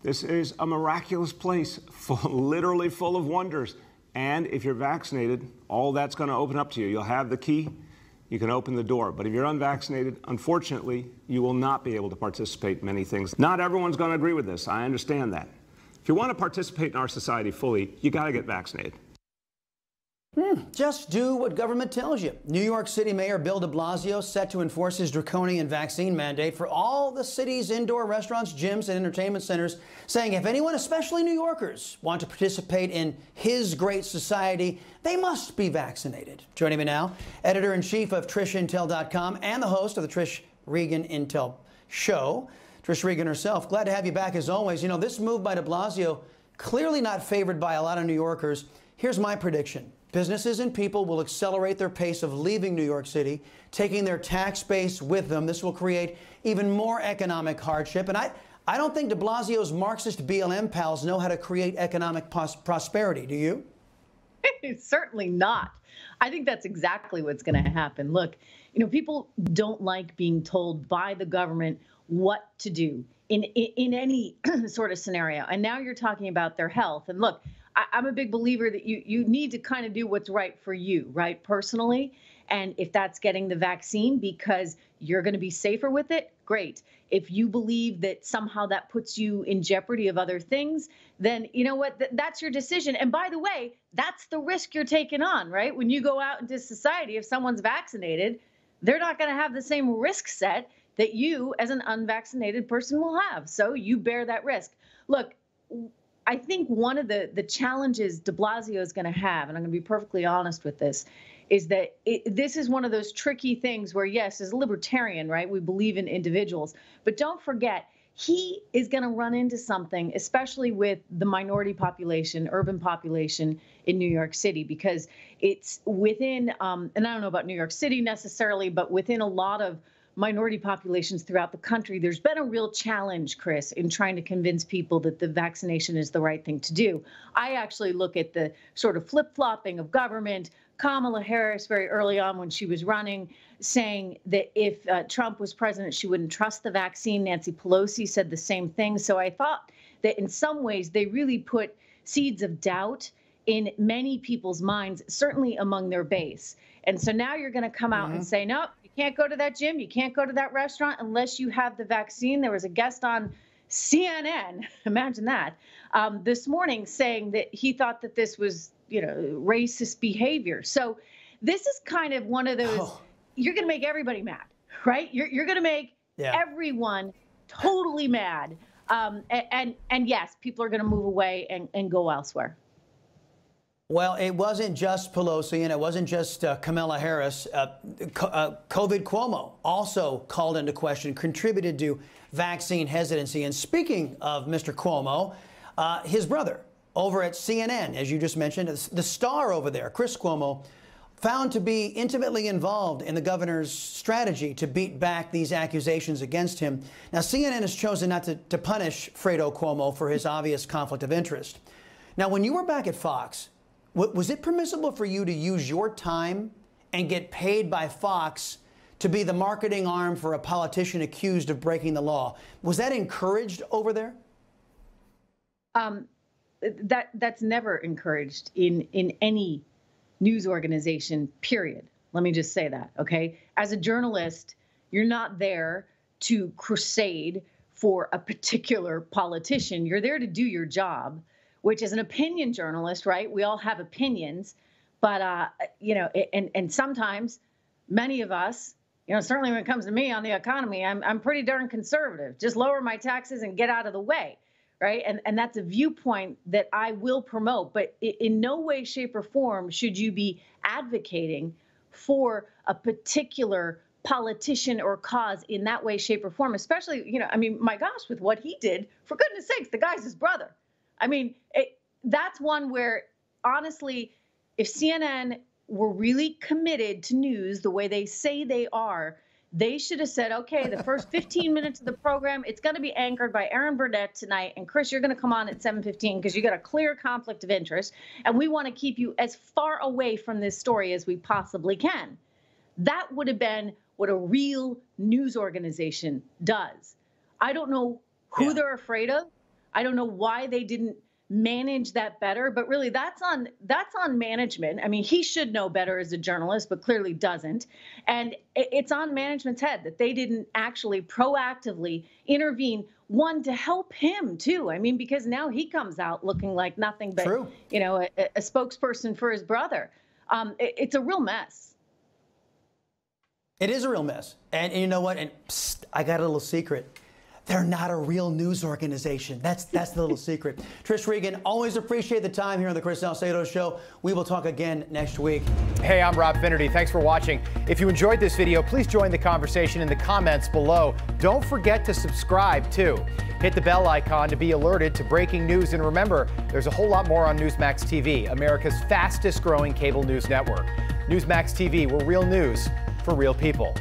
This is a miraculous place, literally full of wonders. And if you're vaccinated, all that's going to open up to you. You'll have the key. You can open the door. But if you're unvaccinated, unfortunately, you will not be able to participate in many things. Not everyone's going to agree with this. I understand that. If you want to participate in our society fully, you got to get vaccinated. Just do what government tells you. New York City Mayor Bill de Blasio set to enforce his draconian vaccine mandate for all the city's indoor restaurants, gyms, and entertainment centers, saying if anyone, especially New Yorkers, want to participate in his great society, they must be vaccinated. Joining me now, editor-in-chief of TrishIntel.com and the host of the Trish Regan Intel Show, Trish Regan herself. Glad to have you back as always. You know, this move by de Blasio, clearly not favored by a lot of New Yorkers. Here's my prediction. Businesses and people will accelerate their pace of leaving New York City, taking their tax base with them. This will create even more economic hardship. And I don't think de Blasio's Marxist BLM pals know how to create economic prosperity. Do you? Certainly not. I think that's exactly what's going to happen. Look, you know, people don't like being told by the government what to do in any sort of scenario. And now you're talking about their health. And look, I'm a big believer that you need to kind of do what's right for you, right, personally. And if that's getting the vaccine because you're going to be safer with it, great. If you believe that somehow that puts you in jeopardy of other things, then you know what, that's your decision. And by the way, that's the risk you're taking on, right? When you go out into society, if someone's vaccinated, they're not going to have the same risk set that you as an unvaccinated person will have. So you bear that risk. Look, I think one of the challenges de Blasio is going to have, and I'm going to be perfectly honest with this, is that this is one of those tricky things where, yes, as a libertarian, right, we believe in individuals. But don't forget, he is going to run into something, especially with the minority population, urban population in New York City, because it's within, and I don't know about New York City necessarily, but within a lot of minority populations throughout the country, there's been a real challenge, Chris, in trying to convince people that the vaccination is the right thing to do. I actually look at the sort of flip-flopping of government. Kamala Harris, very early on when she was running, saying that if Trump was president, she wouldn't trust the vaccine. Nancy Pelosi said the same thing. So I thought that in some ways they really put seeds of doubt in many people's minds, certainly among their base. And so now you're going to come out and say, nope, you can't go to that gym, you can't go to that restaurant unless you have the vaccine. There was a guest on CNN, imagine that, this morning saying that he thought that this was, you know, racist behavior. So this is kind of one of those, you're going to make everybody mad, right? You're going to make everyone totally mad. And yes, people are going to move away and go elsewhere. Well, it wasn't just Pelosi and it wasn't just Kamala Harris. COVID Cuomo also called into question, contributed to vaccine hesitancy. And speaking of Mr. Cuomo, his brother over at CNN, as you just mentioned, the star over there, Chris Cuomo, found to be intimately involved in the governor's strategy to beat back these accusations against him. Now, CNN has chosen not to punish Fredo Cuomo for his obvious conflict of interest. Now, when you were back at Fox, was it permissible for you to use your time and get paid by Fox to be the marketing arm for a politician accused of breaking the law? Was that encouraged over there? That's never encouraged in any news organization, period. Let me just say that, okay? As a journalist, you're not there to crusade for a particular politician. You're there to do your job, which is an opinion journalist, right? We all have opinions, but, you know, and sometimes many of us, you know, certainly when it comes to me on the economy, I'm pretty darn conservative. Just lower my taxes and get out of the way, right? And that's a viewpoint that I will promote, but in no way, shape, or form should you be advocating for a particular politician or cause in that way, shape, or form, especially, you know, I mean, my gosh, with what he did, for goodness sakes, the guy's his brother. I mean, that's one where, honestly, if CNN were really committed to news the way they say they are, they should have said, okay, the first 15 minutes of the program, it's going to be anchored by Aaron Burnett tonight. And Chris, you're going to come on at 7:15 because you got a clear conflict of interest. And we want to keep you as far away from this story as we possibly can. That would have been what a real news organization does. I don't know who they're afraid of. I don't know why they didn't manage that better, but really that's on management. I mean, he should know better as a journalist, but clearly doesn't. And it's on management's head that they didn't actually proactively intervene, one, to help him too. I mean, because now he comes out looking like nothing but, you know, a spokesperson for his brother. It's a real mess. It is a real mess. And you know what? And psst, I got a little secret. They're not a real news organization. That's the little secret. Trish Regan, always appreciate the time here on the Chris Salcedo Show. We will talk again next week. Hey, I'm Rob Finnerty. Thanks for watching. If you enjoyed this video, please join the conversation in the comments below. Don't forget to subscribe, too. Hit the bell icon to be alerted to breaking news. And remember, there's a whole lot more on Newsmax TV, America's fastest growing cable news network. Newsmax TV, we're real news for real people.